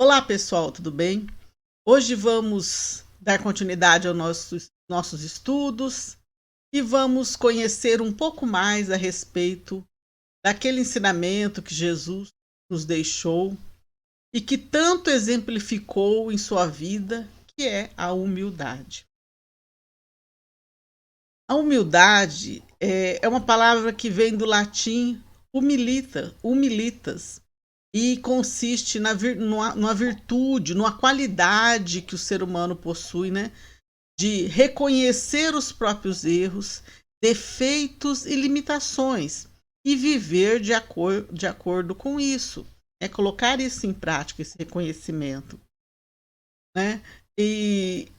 Olá, pessoal, tudo bem? Hoje vamos dar continuidade aos nossos estudos e vamos conhecer um pouco mais a respeito daquele ensinamento que Jesus nos deixou e que tanto exemplificou em sua vida, que é a humildade. A humildade é uma palavra que vem do latim humilitas, e consiste numa virtude, numa qualidade que o ser humano possui, né? De reconhecer os próprios erros, defeitos e limitações e viver de acordo com isso. É colocar isso em prática, esse reconhecimento, né? E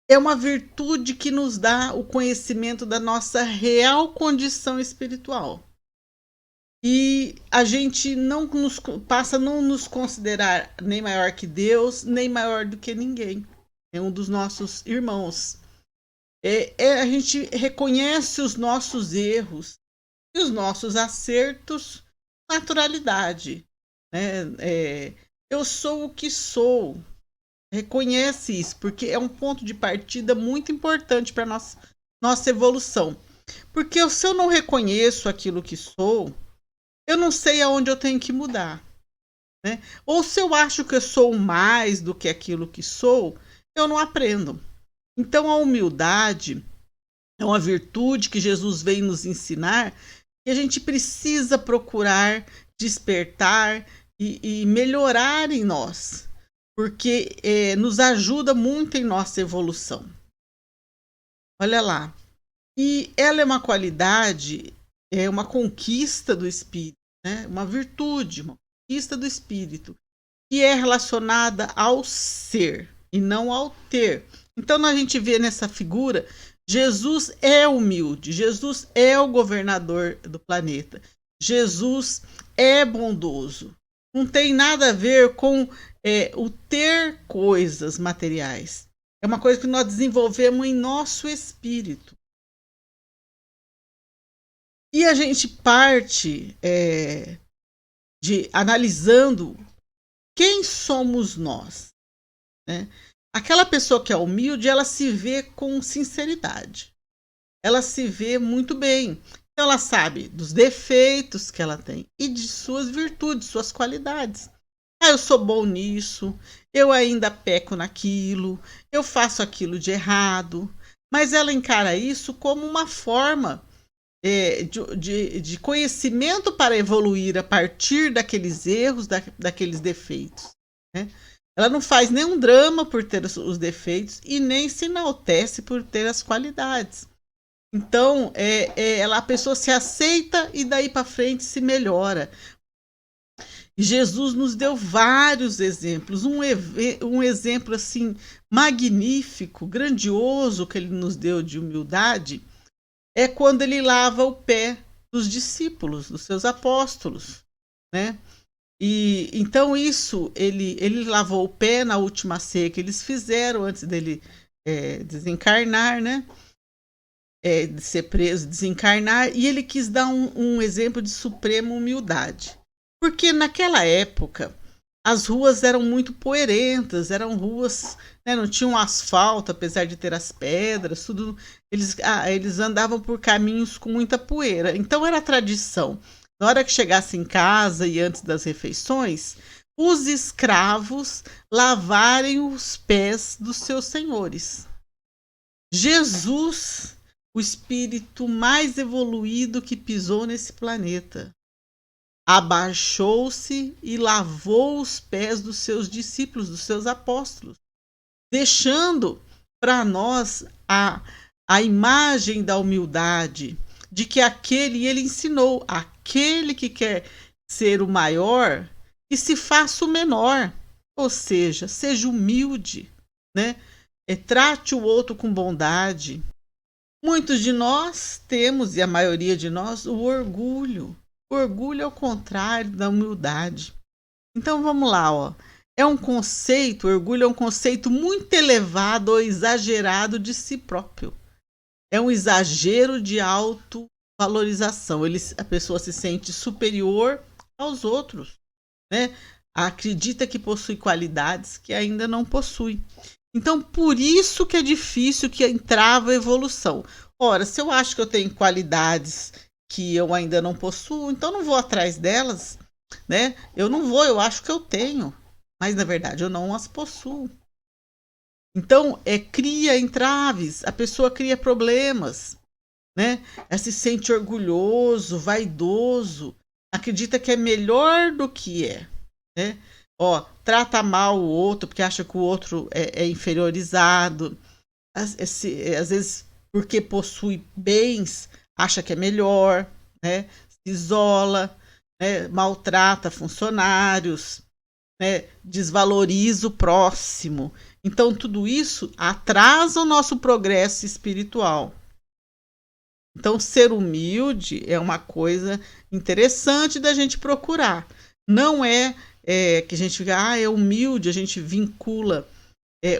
é uma virtude que nos dá o conhecimento da nossa real condição espiritual. E a gente passa a não nos considerar nem maior que Deus, nem maior do que ninguém. É um dos nossos irmãos. A gente reconhece os nossos erros e os nossos acertos com naturalidade. Né? Eu sou o que sou. Reconhece isso, porque é um ponto de partida muito importante para nossa evolução. Porque se eu não reconheço aquilo que sou, eu não sei aonde eu tenho que mudar. Né? Ou se eu acho que eu sou mais do que aquilo que sou, eu não aprendo. Então a humildade é uma virtude que Jesus veio nos ensinar e a gente precisa procurar despertar e melhorar em nós, porque nos ajuda muito em nossa evolução. Olha lá. E ela é uma qualidade, é uma conquista do espírito, né? Uma virtude, uma conquista do espírito, que é relacionada ao ser e não ao ter. Então a gente vê nessa figura, Jesus é humilde, Jesus é o governador do planeta, Jesus é bondoso. Não tem nada a ver com o ter coisas materiais. É uma coisa que nós desenvolvemos em nosso espírito. E a gente parte de analisando quem somos nós. Né? Aquela pessoa que é humilde, ela se vê com sinceridade. Ela se vê muito bem. Então ela sabe dos defeitos que ela tem e de suas virtudes, suas qualidades. Eu sou bom nisso, eu ainda peco naquilo, eu faço aquilo de errado. Mas ela encara isso como uma forma de conhecimento para evoluir a partir daqueles erros, daqueles defeitos. Né? Ela não faz nenhum drama por ter os defeitos e nem se enaltece por ter as qualidades. Então, a pessoa se aceita e daí para frente se melhora. E Jesus nos deu vários exemplos. Um exemplo assim magnífico, grandioso que ele nos deu de humildade é quando ele lava o pé dos discípulos, dos seus apóstolos, né? E então isso, ele lavou o pé na última ceia que eles fizeram antes dele desencarnar, né? De ser preso, desencarnar, e ele quis dar um exemplo de suprema humildade. Porque naquela época as ruas eram muito poeirentas, eram ruas, né, não tinham asfalto, apesar de ter as pedras, tudo. Eles andavam por caminhos com muita poeira. Então era tradição. Na hora que chegasse em casa e antes das refeições, os escravos lavarem os pés dos seus senhores. Jesus, o espírito mais evoluído que pisou nesse planeta, abaixou-se e lavou os pés dos seus discípulos, dos seus apóstolos, deixando para nós a imagem da humildade, de que ele ensinou, aquele que quer ser o maior, que se faça o menor, ou seja humilde, né? Trate o outro com bondade. Muitos de nós temos, e a maioria de nós, o orgulho. O orgulho é o contrário da humildade. Então vamos lá, ó. Orgulho é um conceito muito elevado ou exagerado de si próprio. É um exagero de autovalorização. A pessoa se sente superior aos outros, né? acredita que possui qualidades que ainda não possui. Então, por isso que é difícil que entrava a evolução. Ora, se eu acho que eu tenho qualidades que eu ainda não possuo, então não vou atrás delas, né? Eu não vou, eu acho que eu tenho, mas na verdade eu não as possuo. Então, cria entraves, a pessoa cria problemas, né? Ela se sente orgulhoso, vaidoso, acredita que é melhor do que é, né? Ó, trata mal o outro porque acha que o outro é inferiorizado. Às vezes, porque possui bens, acha que é melhor, né? Se isola, né? Maltrata funcionários, né? Desvaloriza o próximo. Então, tudo isso atrasa o nosso progresso espiritual. Então, ser humilde é uma coisa interessante da gente procurar. Não que a gente fica, é humilde, a gente vincula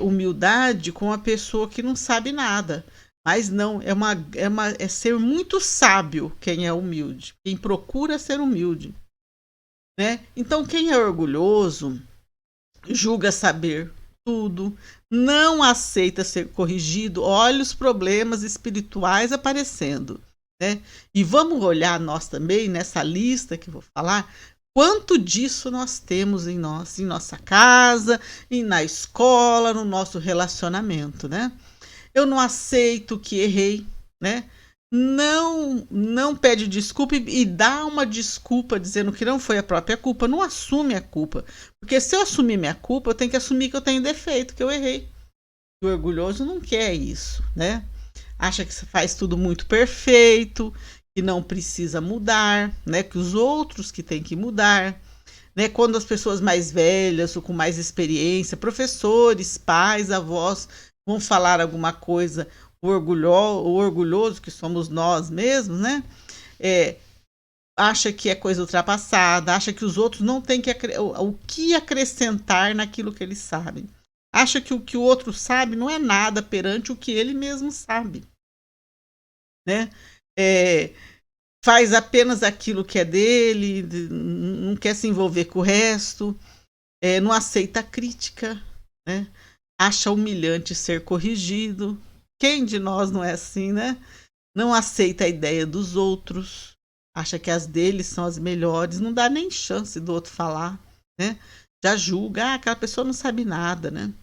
humildade com a pessoa que não sabe nada. Mas não, é ser muito sábio quem é humilde, quem procura ser humilde, né? Então, quem é orgulhoso julga saber tudo, não aceita ser corrigido, olha os problemas espirituais aparecendo, né? E vamos olhar nós também nessa lista que eu vou falar, quanto disso nós temos em nossa casa, e na escola, no nosso relacionamento, né? Eu não aceito que errei, né? Não pede desculpa e dá uma desculpa dizendo que não foi a própria culpa, não assume a culpa. Porque se eu assumir minha culpa, eu tenho que assumir que eu tenho defeito, que eu errei. O orgulhoso não quer isso, né? Acha que faz tudo muito perfeito, que não precisa mudar, né? Que os outros que têm que mudar, né? Quando as pessoas mais velhas ou com mais experiência, professores, pais, avós, vão falar alguma coisa, o orgulhoso que somos nós mesmos, né? Acha que é coisa ultrapassada, acha que os outros não têm o que acrescentar naquilo que eles sabem. Acha que o que o outro sabe não é nada perante o que ele mesmo sabe, né? Faz apenas aquilo que é dele, não quer se envolver com o resto, não aceita a crítica, né? Acha humilhante ser corrigido. Quem de nós não é assim, né? Não aceita a ideia dos outros, acha que as deles são as melhores, não dá nem chance do outro falar, né? Já julga, aquela pessoa não sabe nada, né?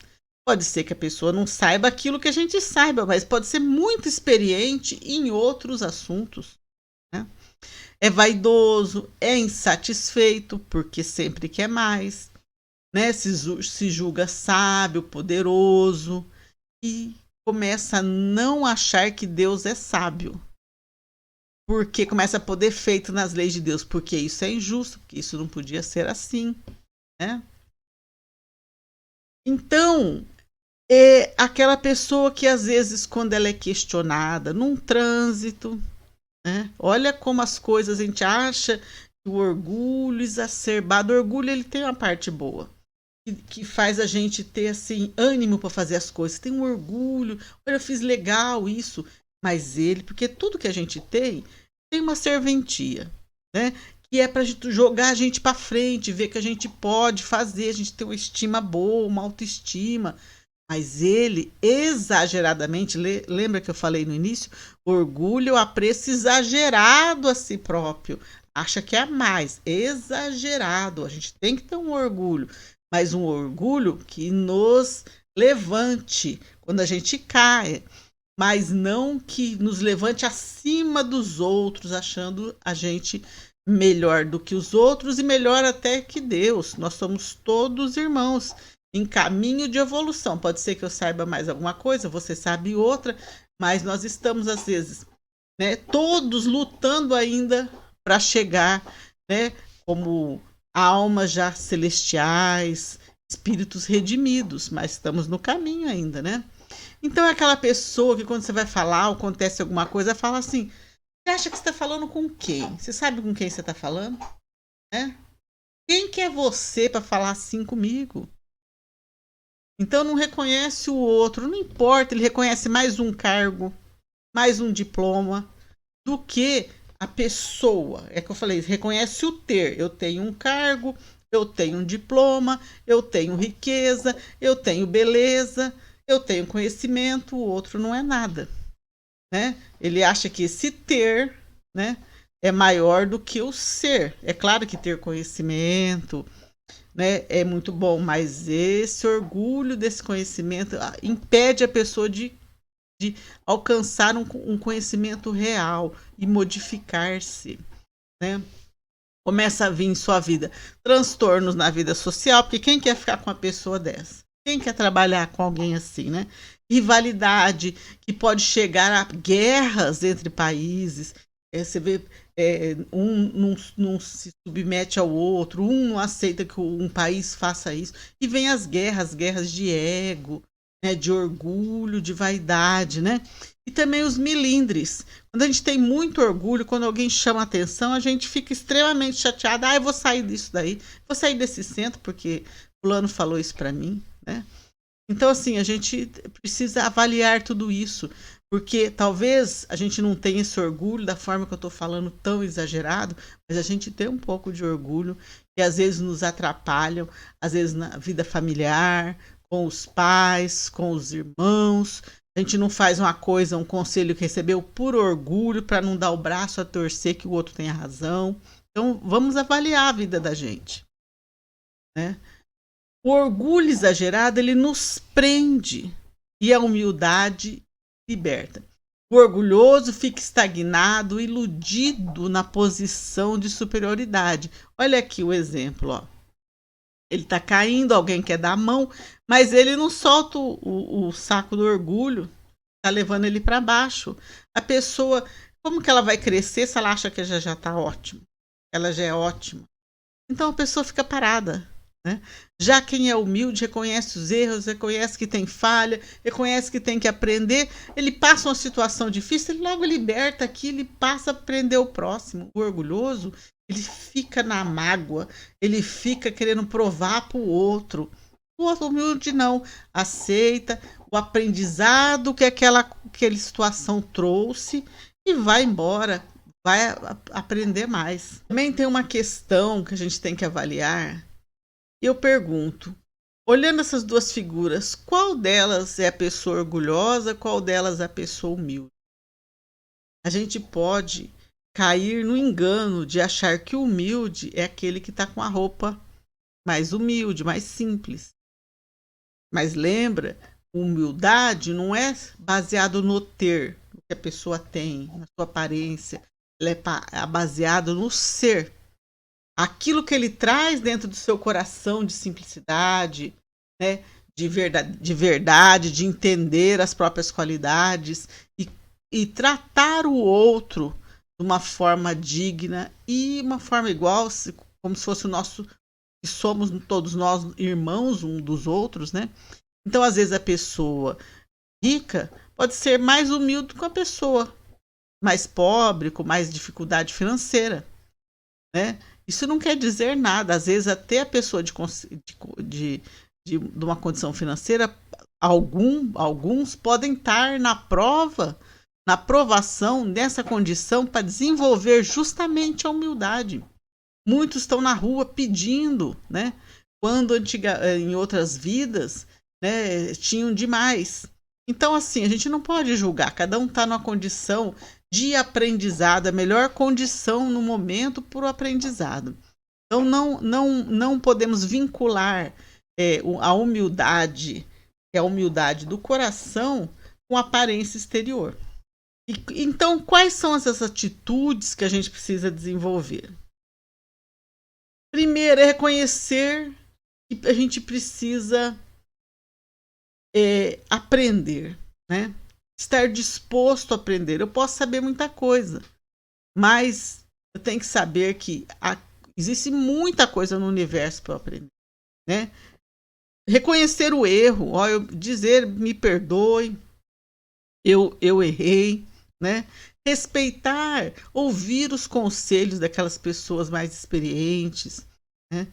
Pode ser que a pessoa não saiba aquilo que a gente saiba, mas pode ser muito experiente em outros assuntos, né? É vaidoso, é insatisfeito, porque sempre quer mais, né? Se julga sábio, poderoso e começa a não achar que Deus é sábio. Porque começa a pôr defeito nas leis de Deus, porque isso é injusto, porque isso não podia ser assim, né? Então, é aquela pessoa que às vezes, quando ela é questionada num trânsito, né? Olha como as coisas a gente acha que o orgulho exacerbado, o orgulho ele tem uma parte boa, que faz a gente ter assim ânimo para fazer as coisas. Tem um orgulho, olha, eu fiz legal isso, mas porque tudo que a gente tem uma serventia, né? Que é para jogar a gente para frente, ver que a gente pode fazer, a gente ter uma estima boa, uma autoestima. Mas ele exageradamente, lembra que eu falei no início? Orgulho é o apreço exagerado a si próprio. Acha que é mais, exagerado. A gente tem que ter um orgulho, mas um orgulho que nos levante quando a gente cai, mas não que nos levante acima dos outros, achando a gente melhor do que os outros e melhor até que Deus. Nós somos todos irmãos em caminho de evolução. Pode ser que eu saiba mais alguma coisa, você sabe outra, mas nós estamos às vezes, né, todos lutando ainda para chegar, né, como almas já celestiais, espíritos redimidos, mas estamos no caminho ainda, né? Então é aquela pessoa que quando você vai falar ou acontece alguma coisa, fala assim, você acha que você está falando com quem? Você sabe com quem você está falando? Né? Quem que é você para falar assim comigo? Então não reconhece o outro, não importa, ele reconhece mais um cargo, mais um diploma, do que a pessoa. É que eu falei, reconhece o ter. Eu tenho um cargo, Eu tenho um diploma, eu tenho riqueza, eu tenho beleza, eu tenho conhecimento, o outro não é nada, né? Ele acha que esse ter, né, é maior do que o ser. É claro que ter conhecimento, né, é muito bom, mas esse orgulho desse conhecimento impede a pessoa de alcançar um conhecimento real e modificar-se, né? Começa a vir em sua vida transtornos na vida social, porque quem quer ficar com uma pessoa dessa? Quem quer trabalhar com alguém assim, né? Rivalidade que pode chegar a guerras entre países. Você vê, um não se submete ao outro, um não aceita que um país faça isso. E vem as guerras de ego, né, de orgulho, de vaidade, né? E também os milindres. Quando a gente tem muito orgulho, quando alguém chama atenção, a gente fica extremamente chateada. Ah, eu vou sair disso daí, vou sair desse centro porque fulano falou isso para mim, né? Então, assim, a gente precisa avaliar tudo isso, porque talvez a gente não tenha esse orgulho da forma que eu estou falando tão exagerado, mas a gente tem um pouco de orgulho que às vezes nos atrapalham, às vezes na vida familiar, com os pais, com os irmãos. A gente não faz uma coisa, um conselho que recebeu por orgulho, para não dar o braço a torcer que o outro tenha razão. Então, vamos avaliar a vida da gente, né? O orgulho exagerado, ele nos prende e a humildade liberta. O orgulhoso fica estagnado, iludido na posição de superioridade. Olha aqui o exemplo, ó. Ele está caindo, alguém quer dar a mão, mas ele não solta o saco do orgulho, está levando ele para baixo. A pessoa, como que ela vai crescer se ela acha que já está ótima? Ela já é ótima. Então a pessoa fica parada, né? Já quem é humilde reconhece os erros, reconhece que tem falha, reconhece que tem que aprender. Ele passa uma situação difícil, ele logo liberta aqui, ele passa a aprender o próximo. O orgulhoso, ele fica na mágoa, ele fica querendo provar para o outro. O outro humilde não, aceita o aprendizado que aquela situação trouxe e vai embora, vai aprender mais. Também tem uma questão que a gente tem que avaliar. Eu pergunto, olhando essas duas figuras, qual delas é a pessoa orgulhosa, qual delas é a pessoa humilde? A gente pode cair no engano de achar que o humilde é aquele que está com a roupa mais humilde, mais simples. Mas lembra, humildade não é baseado no ter, no que a pessoa tem, na sua aparência. Ela é baseado no ser. Aquilo que ele traz dentro do seu coração de simplicidade, né? de verdade, de entender as próprias qualidades e tratar o outro de uma forma digna e uma forma igual, como se fosse o nosso, que somos todos nós irmãos um dos outros, né? Então, às vezes, a pessoa rica pode ser mais humilde que a pessoa mais pobre, com mais dificuldade financeira, né? Isso não quer dizer nada. Às vezes, até a pessoa de uma condição financeira, alguns podem estar na provação dessa condição para desenvolver justamente a humildade. Muitos estão na rua pedindo, né? Quando em outras vidas, né, tinham demais. Então, assim, a gente não pode julgar. Cada um está numa condição de aprendizado, a melhor condição no momento para o aprendizado. Então, não podemos vincular a humildade, que é a humildade do coração, com a aparência exterior. Então, quais são essas atitudes que a gente precisa desenvolver? Primeiro, é reconhecer que a gente precisa aprender, né? Estar disposto a aprender. Eu posso saber muita coisa, mas eu tenho que saber que existe muita coisa no universo para eu aprender, né? Reconhecer o erro, dizer me perdoe, eu errei, né? Respeitar, ouvir os conselhos daquelas pessoas mais experientes, né?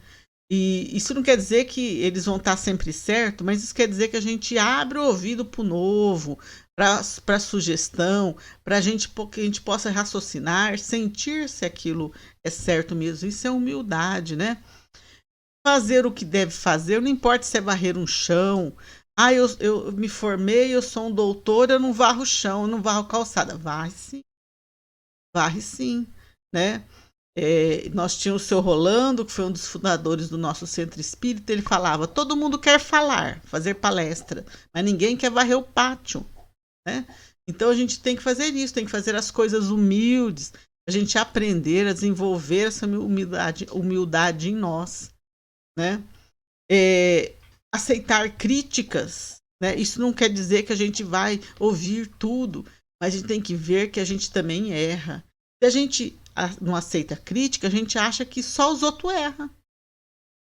E isso não quer dizer que eles vão estar sempre certo, mas isso quer dizer que a gente abre o ouvido para o novo, para sugestão, para que a gente possa raciocinar, sentir se aquilo é certo mesmo. Isso é humildade, né? fazer o que deve fazer, não importa se é varrer um chão. Ah, eu me formei, eu sou um doutor, eu não varro o chão, eu não varro calçada. Varre sim, né? Nós tínhamos o seu Rolando, que foi um dos fundadores do nosso centro espírita, ele falava: todo mundo quer falar, fazer palestra, mas ninguém quer varrer o pátio, né? Então a gente tem que fazer isso, tem que fazer as coisas humildes, a gente aprender a desenvolver essa humildade em nós, né? Aceitar críticas, né? Isso não quer dizer que a gente vai ouvir tudo, mas a gente tem que ver que a gente também erra. Se a gente não aceita crítica, a gente acha que só os outros erram.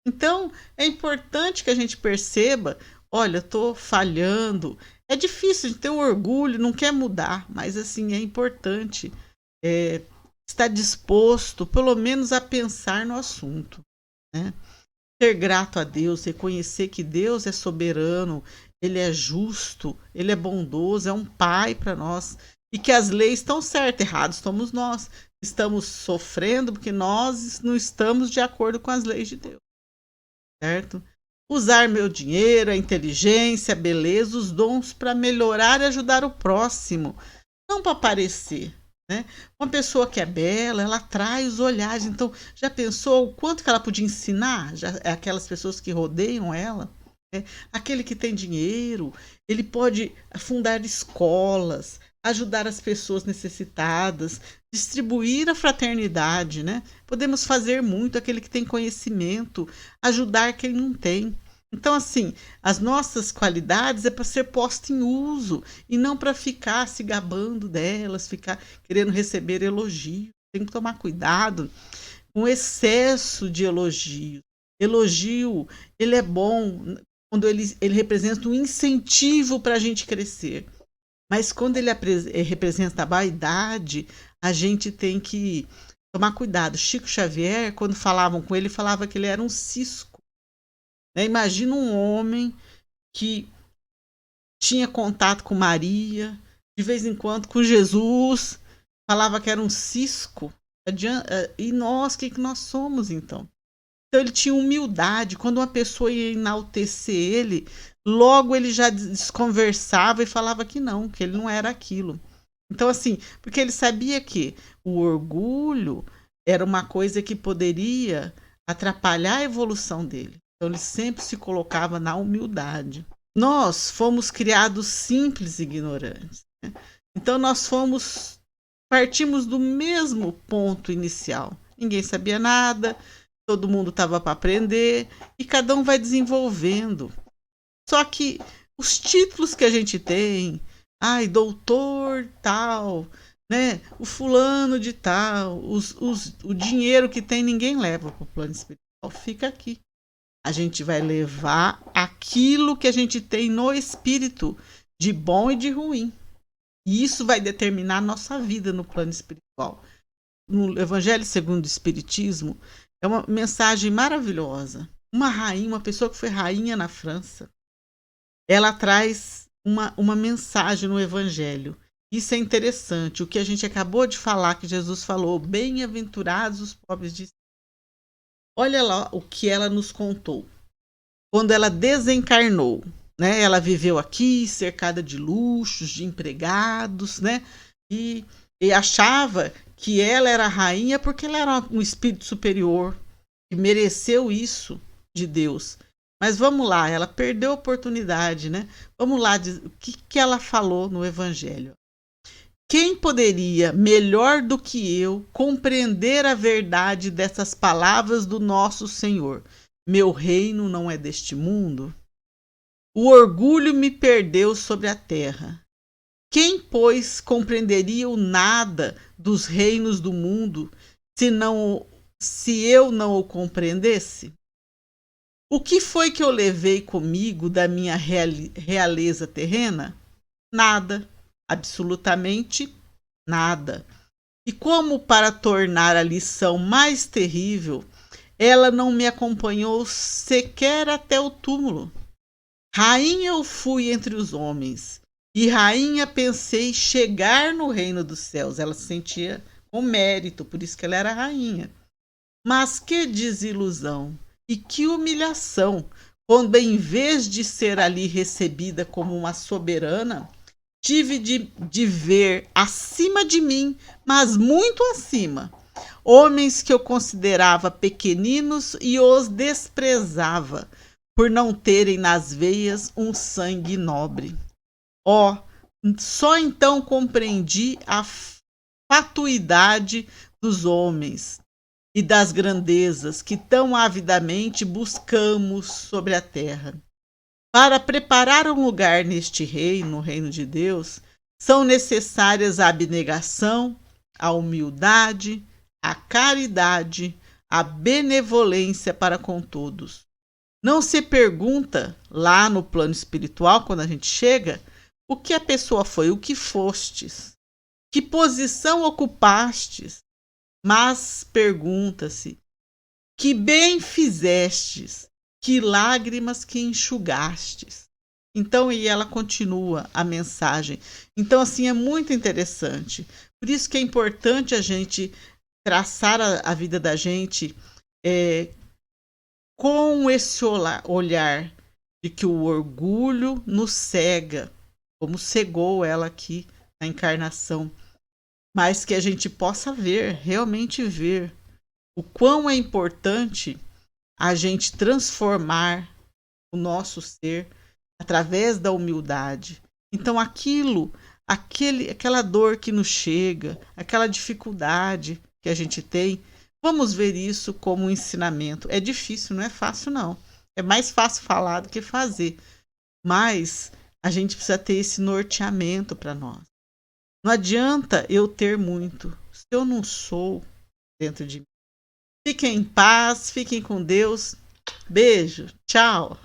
Então, é importante que a gente perceba, olha, eu estou falhando. É difícil de ter um orgulho, não quer mudar, mas assim, é importante estar disposto, pelo menos, a pensar no assunto, né? Ser grato a Deus, reconhecer que Deus é soberano, Ele é justo, Ele é bondoso, é um pai para nós. E que as leis estão certas, errados somos nós. Estamos sofrendo porque nós não estamos de acordo com as leis de Deus, certo? Usar meu dinheiro, a inteligência, a beleza, os dons para melhorar e ajudar o próximo, não para aparecer, né? Uma pessoa que é bela, ela atrai os olhares. Então, já pensou o quanto que ela podia ensinar? Aquelas pessoas que rodeiam ela? Aquele que tem dinheiro, ele pode fundar escolas, ajudar as pessoas necessitadas, distribuir a fraternidade, né? Podemos fazer muito, aquele que tem conhecimento, ajudar quem não tem. Então, assim, as nossas qualidades é para ser posta em uso e não para ficar se gabando delas, ficar querendo receber elogio. Tem que tomar cuidado com o excesso de elogio. Elogio, ele é bom quando ele representa um incentivo para a gente crescer. Mas quando ele representa a vaidade, a gente tem que tomar cuidado. Chico Xavier, quando falavam com ele, falava que ele era um cisco. Imagina um homem que tinha contato com Maria, de vez em quando com Jesus, falava que era um cisco. E nós, o que nós somos então? Então ele tinha humildade. Quando uma pessoa ia enaltecer ele, logo ele já desconversava e falava que ele não era aquilo. Então, assim, porque ele sabia que o orgulho era uma coisa que poderia atrapalhar a evolução dele. Então ele sempre se colocava na humildade. Nós fomos criados simples e ignorantes, né? Então nós partimos do mesmo ponto inicial. Ninguém sabia nada, todo mundo estava para aprender e cada um vai desenvolvendo. Só que os títulos que a gente tem, doutor tal, né? O fulano de tal, o dinheiro que tem, ninguém leva para o plano espiritual, fica aqui. A gente vai levar aquilo que a gente tem no espírito, de bom e de ruim. E isso vai determinar a nossa vida no plano espiritual. No Evangelho segundo o Espiritismo, é uma mensagem maravilhosa. Uma rainha, uma pessoa que foi rainha na França, ela traz uma mensagem no Evangelho. Isso é interessante. O que a gente acabou de falar, que Jesus falou, bem-aventurados os pobres de espírito. Olha lá o que ela nos contou. Quando ela desencarnou, né? Ela viveu aqui cercada de luxos, de empregados, né? E achava que ela era rainha porque ela era um espírito superior que mereceu isso de Deus. Mas vamos lá, ela perdeu a oportunidade, né? Vamos lá, o que ela falou no Evangelho? Quem poderia, melhor do que eu, compreender a verdade dessas palavras do nosso Senhor? Meu reino não é deste mundo. O orgulho me perdeu sobre a terra. Quem, pois, compreenderia o nada dos reinos do mundo se eu não o compreendesse? O que foi que eu levei comigo da minha realeza terrena? Nada, absolutamente nada. E como para tornar a lição mais terrível, ela não me acompanhou sequer até o túmulo. Rainha eu fui entre os homens, e rainha pensei chegar no reino dos céus. Ela se sentia com mérito, por isso que ela era rainha. Mas que desilusão! E que humilhação, quando em vez de ser ali recebida como uma soberana, tive de ver acima de mim, mas muito acima, homens que eu considerava pequeninos e os desprezava, por não terem nas veias um sangue nobre. Ó, só então compreendi a fatuidade dos homens e das grandezas que tão avidamente buscamos sobre a terra. Para preparar um lugar neste reino, no reino de Deus, são necessárias a abnegação, a humildade, a caridade, a benevolência para com todos. Não se pergunta lá no plano espiritual, quando a gente chega, o que a pessoa foi, o que fostes, que posição ocupastes, mas pergunta-se: que bem fizestes, que lágrimas que enxugastes. Então, e ela continua a mensagem. Então, assim, é muito interessante. Por isso que é importante a gente traçar a vida da gente com esse olhar de que o orgulho nos cega, como cegou ela aqui na encarnação, mas que a gente possa ver, realmente ver, o quão é importante a gente transformar o nosso ser através da humildade. Então aquela dor que nos chega, aquela dificuldade que a gente tem, vamos ver isso como um ensinamento. É difícil, não é fácil não. É mais fácil falar do que fazer. Mas a gente precisa ter esse norteamento para nós. Não adianta eu ter muito se eu não sou dentro de mim. Fiquem em paz, fiquem com Deus. Beijo, tchau.